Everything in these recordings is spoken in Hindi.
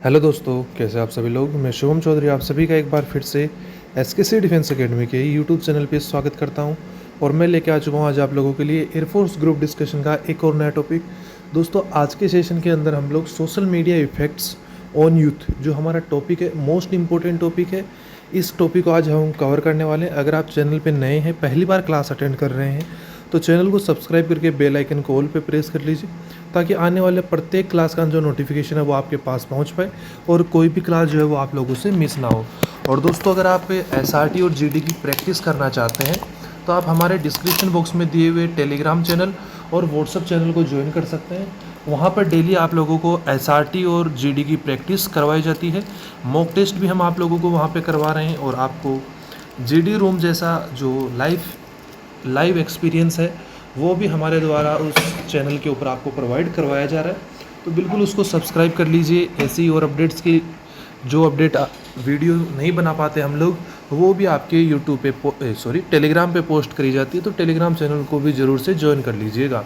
हेलो दोस्तों, कैसे आप सभी लोग। मैं शुभम चौधरी आप सभी का एक बार फिर से एसकेसी डिफेंस एकेडमी के यूट्यूब चैनल पे स्वागत करता हूं। और मैं लेके आ चुका हूं आज आप लोगों के लिए एयरफोर्स ग्रुप डिस्कशन का एक और नया टॉपिक। दोस्तों, आज के सेशन के अंदर हम लोग social media effects on youth, जो हमारा टॉपिक है, मोस्ट इंपॉर्टेंट टॉपिक है, इस टॉपिक को आज हम कवर करने वाले हैं। अगर आप चैनल पर नए हैं, पहली बार क्लास अटेंड कर रहे हैं, तो चैनल को सब्सक्राइब करके बेल आइकन को ऑल पे प्रेस कर लीजिए, ताकि आने वाले प्रत्येक क्लास का जो नोटिफिकेशन है वो आपके पास पहुंच पाए और कोई भी क्लास जो है वो आप लोगों से मिस ना हो। और दोस्तों, अगर आप एसआरटी और जीडी की प्रैक्टिस करना चाहते हैं, तो आप हमारे डिस्क्रिप्शन बॉक्स में दिए हुए टेलीग्राम चैनल और व्हाट्सअप चैनल को ज्वाइन कर सकते हैं। वहाँ पर डेली आप लोगों को एसआरटी और जीडी की प्रैक्टिस करवाई जाती है। मॉक टेस्ट भी हम आप लोगों को वहाँ पे करवा रहे हैं, और आपको जीडी रूम जैसा जो लाइव एक्सपीरियंस है वो भी हमारे द्वारा उस चैनल के ऊपर आपको प्रोवाइड करवाया जा रहा है। तो बिल्कुल उसको सब्सक्राइब कर लीजिए। ऐसी और अपडेट्स की जो अपडेट वीडियो नहीं बना पाते हम लोग, वो भी आपके यूट्यूब पे टेलीग्राम पे पोस्ट करी जाती है, तो टेलीग्राम चैनल को भी ज़रूर से ज्वाइन कर लीजिएगा।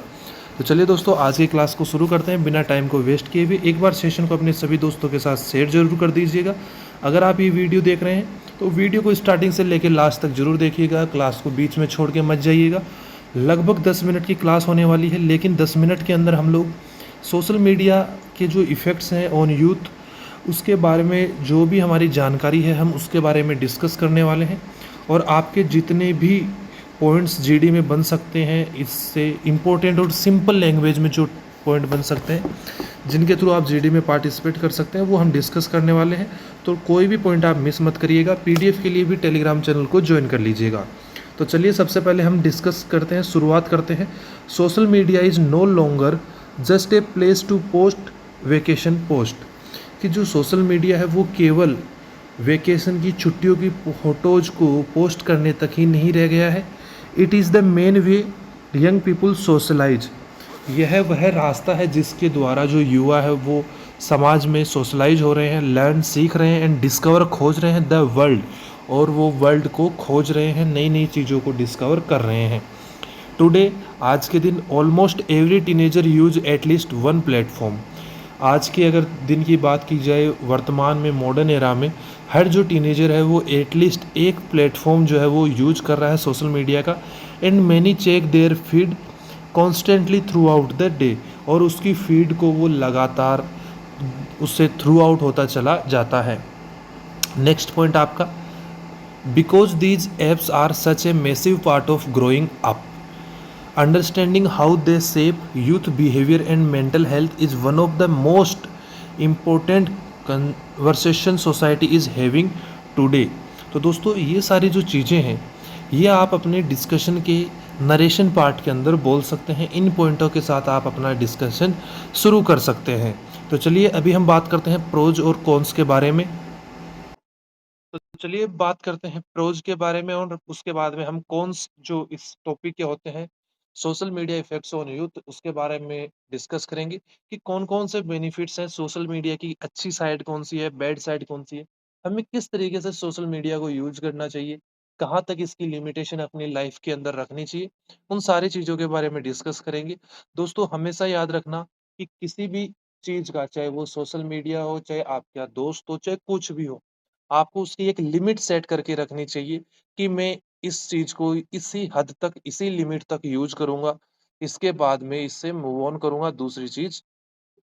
तो चलिए दोस्तों, आज की क्लास को शुरू करते हैं बिना टाइम को वेस्ट किए हुए। एक बार सेशन को अपने सभी दोस्तों के साथ शेयर जरूर कर दीजिएगा। अगर आप ये वीडियो देख रहे हैं तो वीडियो को स्टार्टिंग से लेकर लास्ट तक जरूर देखिएगा, क्लास को बीच में छोड़ के मत जाइएगा। लगभग 10 मिनट की क्लास होने वाली है, लेकिन 10 मिनट के अंदर हम लोग सोशल मीडिया के जो इफ़ेक्ट्स हैं ऑन यूथ, उसके बारे में जो भी हमारी जानकारी है हम उसके बारे में डिस्कस करने वाले हैं। और आपके जितने भी पॉइंट्स जीडी में बन सकते हैं, इससे इम्पोर्टेंट और सिंपल लैंग्वेज में जो पॉइंट बन सकते हैं, जिनके थ्रू आप जीडी में पार्टिसिपेट कर सकते हैं, वो हम डिस्कस करने वाले हैं। तो कोई भी पॉइंट आप मिस मत करिएगा। पीडीएफ के लिए भी टेलीग्राम चैनल को ज्वाइन कर लीजिएगा। तो चलिए, सबसे पहले हम डिस्कस करते हैं, शुरुआत करते हैं। Social media is no longer just a place to post vacation post. कि जो सोशल मीडिया है वो केवल वेकेशन की छुट्टियों की फ़ोटोज़ को पोस्ट करने तक ही नहीं रह गया है। It is the main way young people socialise. यह वह रास्ता है जिसके द्वारा जो युवा है वो समाज में सोशलाइज हो रहे हैं, लर्न सीख रहे हैं, एंड डिस्कवर खोज रहे हैं द वर्ल्ड। और वो वर्ल्ड को खोज रहे हैं, नई नई चीज़ों को डिस्कवर कर रहे हैं। टुडे, आज के दिन, almost every teenager use at least one platform. आज के अगर दिन की बात की जाए, वर्तमान में मॉडर्न एरा में हर जो टीनेजर है वो एटलीस्ट एक प्लेटफॉर्म जो है वो यूज कर रहा है सोशल मीडिया का। And many check their feed constantly throughout the day. और उसकी फीड को वो लगातार उससे थ्रू आउट होता चला जाता है। नेक्स्ट पॉइंट आपका, because these apps are such a massive part of growing up, understanding how they shape youth behavior and mental health is one of the most important conversation society is having today। तो दोस्तों, ये सारी जो चीज़ें हैं ये आप अपने डिस्कशन के नरेशन पार्ट के अंदर बोल सकते हैं। इन पॉइंटों के साथ आप अपना डिस्कशन शुरू कर सकते हैं। तो चलिए, अभी हम बात करते हैं प्रोज और कॉन्स के बारे में। तो चलिए बात करते हैं प्रोज के बारे में, और उसके बाद में हम कॉन्स जो इस टॉपिक के होते हैं, social media effects on youth, उसके बारे में डिस्कस करेंगे कि कौन कौन से बेनिफिट्स हैं सोशल मीडिया की। अच्छी साइड कौन सी है, बैड साइड कौन सी है, हमें किस तरीके से सोशल मीडिया को यूज करना चाहिए, कहाँ तक इसकी लिमिटेशन अपनी लाइफ के अंदर रखनी चाहिए, उन सारी चीज़ों के बारे में डिस्कस करेंगे। दोस्तों, हमेशा याद रखना कि किसी भी चीज़ का, चाहे वो सोशल मीडिया हो, चाहे आपका दोस्त हो, चाहे कुछ भी हो, आपको उसकी एक लिमिट सेट करके रखनी चाहिए कि मैं इस चीज़ को इसी हद तक, इसी लिमिट तक यूज़ करूँगा, इसके बाद मैं इससे मूव ऑन करूँगा, दूसरी चीज़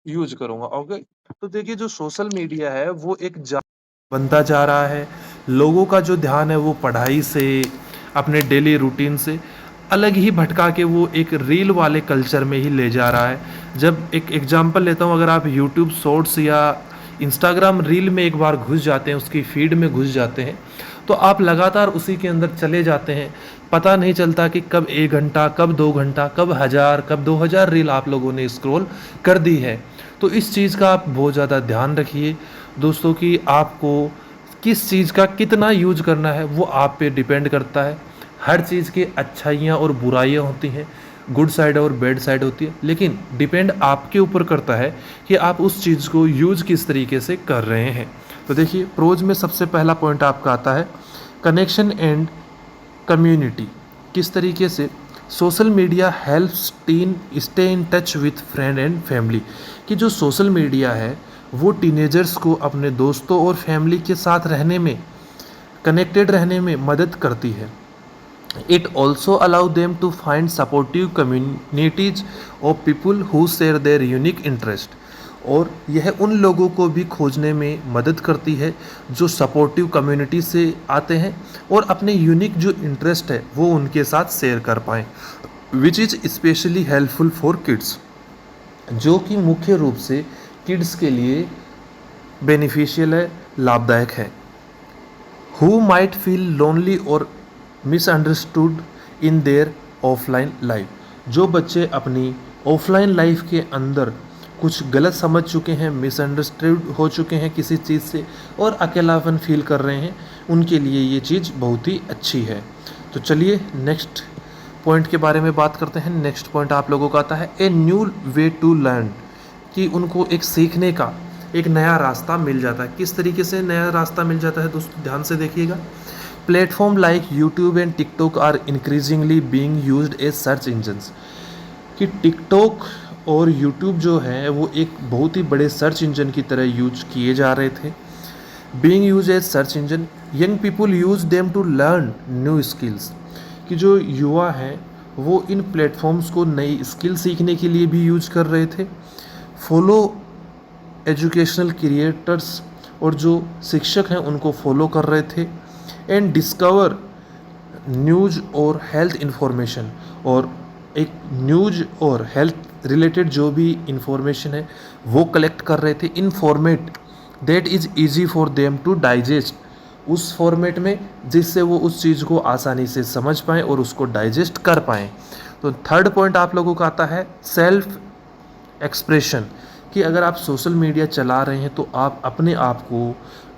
यूज़ करूँगा। ओके? तो देखिए, जो सोशल मीडिया है वो एक बनता जा रहा है। लोगों का जो ध्यान है वो पढ़ाई से, अपने डेली रूटीन से अलग ही भटका के वो एक रील वाले कल्चर में ही ले जा रहा है। जब एक एग्जांपल लेता हूँ, अगर आप यूट्यूब शॉर्ट्स या इंस्टाग्राम रील में एक बार घुस जाते हैं, उसकी फीड में घुस जाते हैं, तो आप लगातार उसी के अंदर चले जाते हैं। पता नहीं चलता कि कब 1 घंटा, कब 2 घंटा, कब 1000, कब 2000 रील आप लोगों ने स्क्रॉल कर दी है। तो इस चीज़ का आप बहुत ज़्यादा ध्यान रखिए दोस्तों, कि आपको किस चीज़ का कितना यूज करना है वो आप पे डिपेंड करता है। हर चीज़ की अच्छाइयाँ और बुराइयाँ होती हैं, गुड साइड और बैड साइड होती है, लेकिन डिपेंड आपके ऊपर करता है कि आप उस चीज़ को यूज किस तरीके से कर रहे हैं। तो देखिए, प्रोज में सबसे पहला पॉइंट आपका आता है कनेक्शन एंड कम्युनिटी। किस तरीके से social media helps tin stay in touch with friend and family. कि जो सोशल मीडिया है वो टीनेजर्स को अपने दोस्तों और फैमिली के साथ रहने में, कनेक्टेड रहने में मदद करती है। It also allow them to find supportive communities of people who share their unique interest। और यह उन लोगों को भी खोजने में मदद करती है जो सपोर्टिव कम्युनिटी से आते हैं और अपने यूनिक जो इंटरेस्ट है वो उनके साथ शेयर कर पाएँ, which is specially helpful for kids, जो कि मुख्य रूप से किड्स के लिए बेनिफिशियल है, लाभदायक है। हु माइट फील लोनली और misunderstood in their offline life, जो बच्चे अपनी ऑफलाइन लाइफ के अंदर कुछ गलत समझ चुके हैं, मिसअंडरस्टूड हो चुके हैं किसी चीज़ से और अकेलापन फील कर रहे हैं, उनके लिए ये चीज़ बहुत ही अच्छी है। तो चलिए नेक्स्ट पॉइंट के बारे में बात करते हैं। नेक्स्ट पॉइंट आप लोगों का आता है a new way to learn, कि उनको एक सीखने का एक नया रास्ता मिल जाता है। किस तरीके से नया रास्ता मिल जाता है दोस्तों, ध्यान से देखिएगा। Platform like YouTube and TikTok are increasingly being used as search engines, कि टिकटॉक और यूट्यूब जो है वो एक बहुत ही बड़े सर्च इंजन की तरह यूज किए जा रहे थे। Being use as search engine, young people use them to learn new skills, कि जो युवा हैं वो इन प्लेटफॉर्म्स को नई स्किल सीखने के लिए भी यूज कर रहे थे। फॉलो एजुकेशनल क्रिएटर्स, और जो शिक्षक हैं उनको फॉलो कर रहे थे। एंड डिस्कवर न्यूज़ और हेल्थ इंफॉर्मेशन, और एक न्यूज़ और हेल्थ रिलेटेड जो भी इंफॉर्मेशन है वो कलेक्ट कर रहे थे in format that is easy for them to digest, उस फॉर्मेट में जिससे वो उस चीज़ को आसानी से समझ पाएँ और उसको डाइजेस्ट कर पाएँ। तो थर्ड पॉइंट आप लोगों का आता है सेल्फ एक्सप्रेशन, कि अगर आप सोशल मीडिया चला रहे हैं तो आप अपने आप को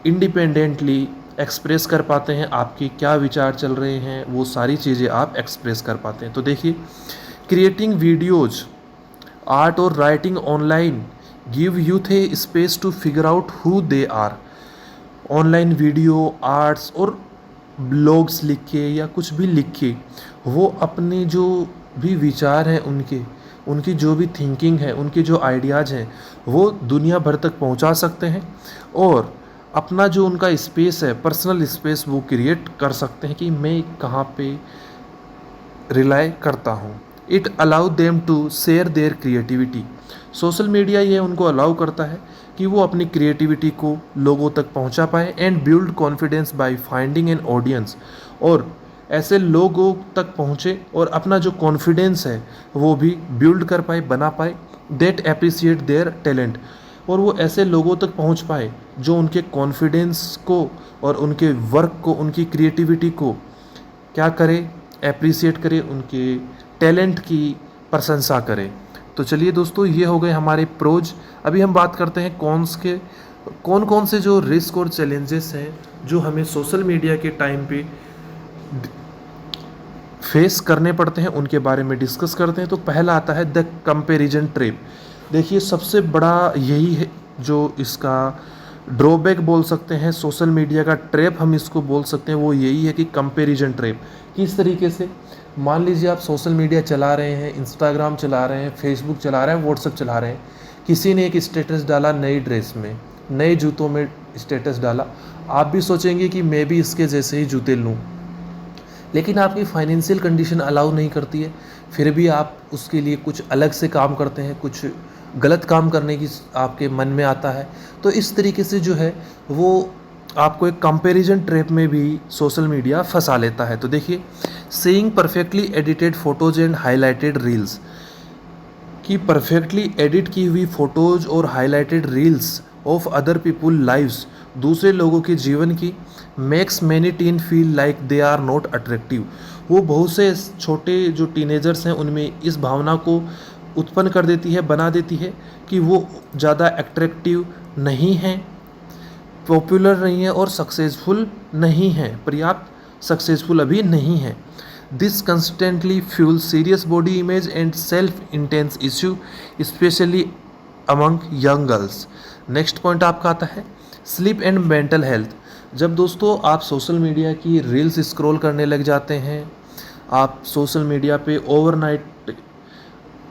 इंडिपेंडेंटली एक्सप्रेस कर पाते हैं, आपके क्या विचार चल रहे हैं वो सारी चीज़ें आप एक्सप्रेस कर पाते हैं। तो देखिए, क्रिएटिंग वीडियोज़, आर्ट और writing online give youth a space to figure out who they are. Online video, arts और ब्लॉग्स लिख के या कुछ भी लिख के वो अपने जो भी विचार हैं उनकी जो भी थिंकिंग है, उनके जो आइडियाज़ हैं वो दुनिया भर तक पहुंचा सकते हैं और अपना जो उनका स्पेस है, पर्सनल स्पेस, वो क्रिएट कर सकते हैं कि मैं कहाँ पे रिलाई करता हूँ। It allow them to share their creativity, social media ये उनको अलाउ करता है कि वो अपनी क्रिएटिविटी को लोगों तक पहुँचा पाए। And build confidence by finding an audience, और ऐसे लोगों तक पहुँचे और अपना जो कॉन्फिडेंस है वो भी बिल्ड कर पाए, बना पाए, दैट एप्रिसिएट देयर टैलेंट, और वो ऐसे लोगों तक पहुंच पाए जो उनके कॉन्फिडेंस को और उनके वर्क को, उनकी क्रिएटिविटी को क्या करे, एप्रिसिएट करे, उनके टैलेंट की प्रशंसा करे। तो चलिए दोस्तों, ये हो गए हमारे प्रोज। अभी हम बात करते हैं कॉन्स के, कौन कौन से जो रिस्क और चैलेंजेस हैं जो हमें सोशल मीडिया के टाइम पे फेस करने पड़ते हैं, उनके बारे में डिस्कस करते हैं। तो पहला आता है द कंपैरिजन ट्रैप। देखिए, सबसे बड़ा यही है जो इसका ड्रॉबैक बोल सकते हैं, सोशल मीडिया का ट्रैप हम इसको बोल सकते हैं, वो यही है कि कंपैरिजन ट्रैप। किस तरीके से, मान लीजिए आप सोशल मीडिया चला रहे हैं, इंस्टाग्राम चला रहे हैं, फेसबुक चला रहे हैं, व्हाट्सएप चला रहे हैं, किसी ने एक स्टेटस डाला नई ड्रेस में, नए जूतों में स्टेटस डाला, आप भी सोचेंगे कि मैं भी इसके जैसे ही जूते लूँ, लेकिन आपकी फाइनेंशियल कंडीशन अलाउ नहीं करती है, फिर भी आप उसके लिए कुछ अलग से काम करते हैं, कुछ गलत काम करने की आपके मन में आता है। तो इस तरीके से जो है वो आपको एक कंपैरिजन ट्रैप में भी सोशल मीडिया फंसा लेता है। तो देखिए, seeing perfectly edited photos and highlighted reels, कि परफेक्टली एडिट की हुई फ़ोटोज़ और highlighted reels of other people lives, दूसरे लोगों के जीवन की, makes many teen feel like they are not attractive, वो बहुत से छोटे जो टीनेजर्स हैं उनमें इस भावना को उत्पन्न कर देती है, बना देती है कि वो ज़्यादा अट्रैक्टिव नहीं हैं, पॉपुलर नहीं है और सक्सेसफुल नहीं है, पर्याप्त सक्सेसफुल अभी नहीं है। This constantly fuel serious body image and self intense issue specially among young girls. Next point आपका आता है स्लीप एंड मेंटल हेल्थ। जब दोस्तों आप सोशल मीडिया की रील्स स्क्रॉल करने लग जाते हैं, आप सोशल मीडिया पे ओवरनाइट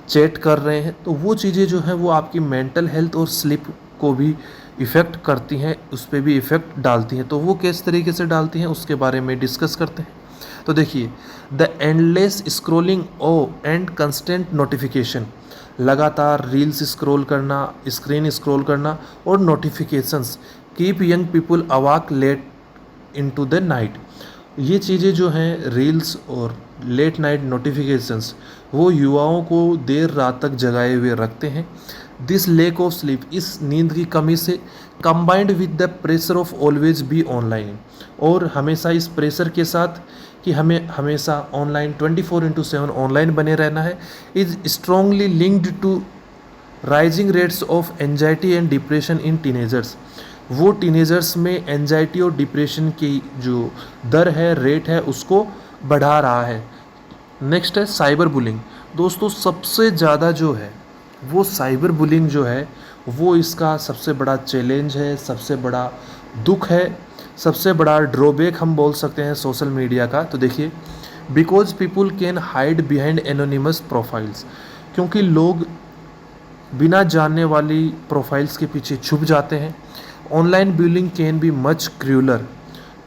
चैट कर रहे हैं, तो वो चीज़ें जो हैं वो आपकी मेंटल हेल्थ और स्लीप को भी इफ़ेक्ट करती हैं, उस पे भी इफ़ेक्ट डालती हैं। तो वो किस तरीके से डालती हैं उसके बारे में डिस्कस करते हैं। तो देखिए, the endless scrolling oh and constant notification, लगातार रील्स स्क्रॉल करना, स्क्रीन स्क्रॉल करना और notifications keep young people awake late into the night. ये चीज़ें जो हैं, रील्स और लेट नाइट नोटिफिकेशंस, वो युवाओं को देर रात तक जगाए हुए रखते हैं। दिस लैक ऑफ स्लीप, इस नींद की कमी से combined with the pressure of always be online, और हमेशा इस प्रेशर के साथ कि हमें हमेशा ऑनलाइन 24/7 ऑनलाइन बने रहना है, is strongly linked to rising rates of anxiety and depression in teenagers. वो टीनेजर्स में एंजाइटी और डिप्रेशन की जो दर है, रेट है, उसको बढ़ा रहा है। नेक्स्ट है साइबर बुलिंग। दोस्तों, सबसे ज़्यादा जो है वो साइबर बुलिंग जो है वो इसका सबसे बड़ा चैलेंज है, सबसे बड़ा दुख है, सबसे बड़ा ड्रॉबैक हम बोल सकते हैं सोशल मीडिया का। तो देखिए, because people can hide behind anonymous profiles, क्योंकि लोग बिना जानने वाली प्रोफाइल्स के पीछे छुप जाते हैं। Online bullying can be much crueller,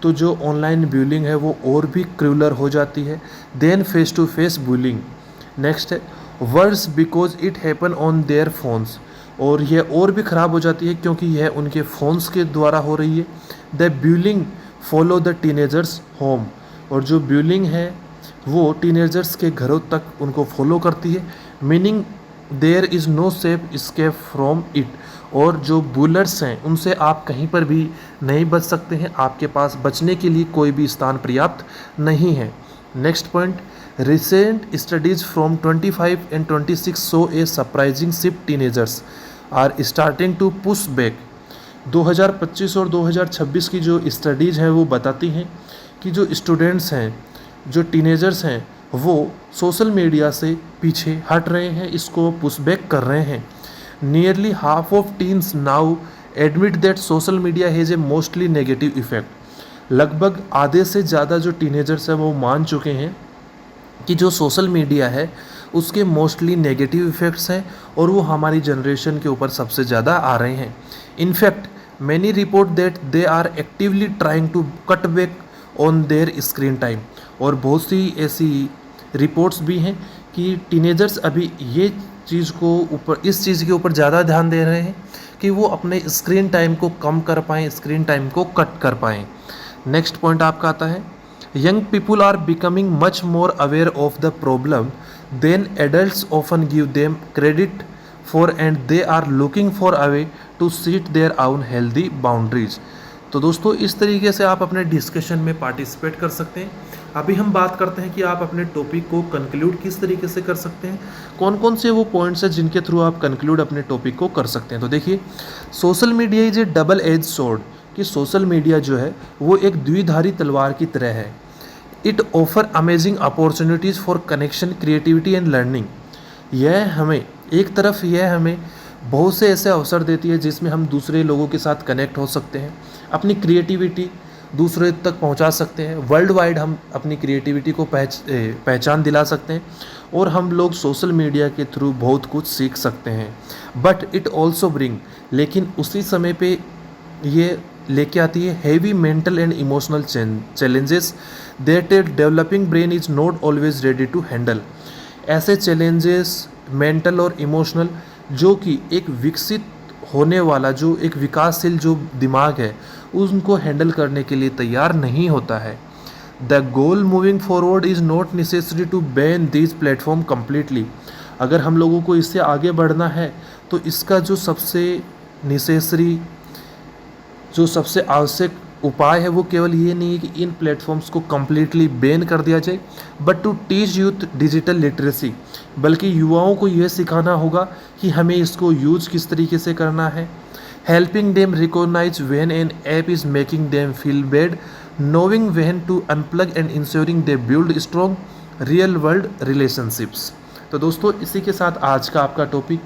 तो जो ऑनलाइन बुलिंग है वो और भी क्रूलर हो जाती है then face to face bullying. Next है worse because it happen on their phones, और यह और भी ख़राब हो जाती है क्योंकि यह उनके फ़ोन्स के द्वारा हो रही है। The bullying follow the teenagers home, और जो बुलिंग है वो टीनेजर्स के घरों तक उनको फॉलो करती है। Meaning there is no safe escape from it, और जो बुलर्स हैं उनसे आप कहीं पर भी नहीं बच सकते हैं, आपके पास बचने के लिए कोई भी स्थान पर्याप्त नहीं है। Next point, recent studies from 25 and 26 show a surprising shift teenagers are starting to push back. 2025 और 2026 की जो स्टडीज़ हैं वो बताती हैं कि जो स्टूडेंट्स हैं, जो टीनेजर्स हैं, वो सोशल मीडिया से पीछे हट रहे हैं, इसको पुश बैक कर रहे हैं। Nearly half of teens now admit that social media has a mostly negative effect. लगभग आधे से ज़्यादा जो टीनेजर्स हैं वो मान चुके हैं कि जो सोशल मीडिया है उसके मोस्टली नेगेटिव इफ़ेक्ट्स हैं, और वो हमारी जनरेशन के ऊपर सबसे ज़्यादा आ रहे हैं। In fact many report that they are actively trying to cut back on their screen time, और बहुत सी ऐसी रिपोर्ट्स भी हैं कि टीनेजर्स अभी ये चीज़ को ऊपर, इस चीज़ के ऊपर ज़्यादा ध्यान दे रहे हैं कि वो अपने स्क्रीन टाइम को कम कर पाएँ, स्क्रीन टाइम को कट कर पाएँ। नेक्स्ट पॉइंट आपका आता है, young people are becoming much more aware of the problem than adults often give them credit for, and they are looking for a way to set their own healthy boundaries. तो दोस्तों, इस तरीके से आप अपने डिस्कशन में पार्टिसिपेट कर सकते हैं। अभी हम बात करते हैं कि आप अपने टॉपिक को कंक्लूड किस तरीके से कर सकते हैं, कौन कौन से वो पॉइंट्स हैं जिनके थ्रू आप कंक्लूड अपने टॉपिक को कर सकते हैं। तो देखिए, social media is a double edge sword, कि सोशल मीडिया जो है वो एक द्विधारी तलवार की तरह है। It offer amazing opportunities for connection, creativity and learning. यह हमें एक तरफ यह हमें बहुत से ऐसे अवसर देती है जिसमें हम दूसरे लोगों के साथ कनेक्ट हो सकते हैं, अपनी क्रिएटिविटी दूसरे तक पहुंचा सकते हैं, वर्ल्ड वाइड हम अपनी क्रिएटिविटी को पहचान दिला सकते हैं, और हम लोग सोशल मीडिया के थ्रू बहुत कुछ सीख सकते हैं। बट इट ऑल्सो ब्रिंग, लेकिन उसी समय पे ये लेके आती है heavy mental and emotional challenges that a developing brain is not always ready to handle. ऐसे चैलेंजेस मेंटल और इमोशनल जो कि एक विकसित होने वाला, जो एक विकासशील जो दिमाग है, उनको हैंडल करने के लिए तैयार नहीं होता है। The goal moving forward is not necessary to ban this platform completely. अगर हम लोगों को इससे आगे बढ़ना है तो इसका जो सबसे नेसेसरी, जो सबसे आवश्यक उपाय है वो केवल ये नहीं है कि इन प्लेटफॉर्म्स को कम्प्लीटली बैन कर दिया जाए, but to teach youth digital literacy, बल्कि युवाओं को यह सिखाना होगा कि हमें इसको यूज किस तरीके से करना है। Helping them recognise when an app is making them feel bad, knowing when to unplug and ensuring they build strong real world relationships. तो दोस्तों, इसी के साथ आज का आपका टॉपिक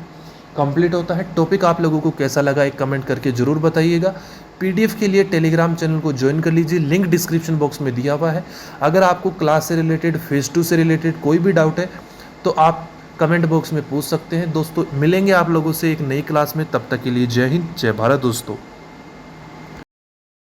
कंप्लीट होता है। टॉपिक आप लोगों को कैसा लगा एक कमेंट करके ज़रूर बताइएगा। पीडीएफ के लिए टेलीग्राम चैनल को ज्वाइन कर लीजिए, लिंक डिस्क्रिप्शन बॉक्स में दिया हुआ है। अगर आपको क्लास से रिलेटेड, फेज 2 से रिलेटेड कोई भी डाउट है तो आप कमेंट बॉक्स में पूछ सकते हैं। दोस्तों मिलेंगे आप लोगों से एक नई क्लास में, तब तक के लिए जय हिंद जय भारत दोस्तों।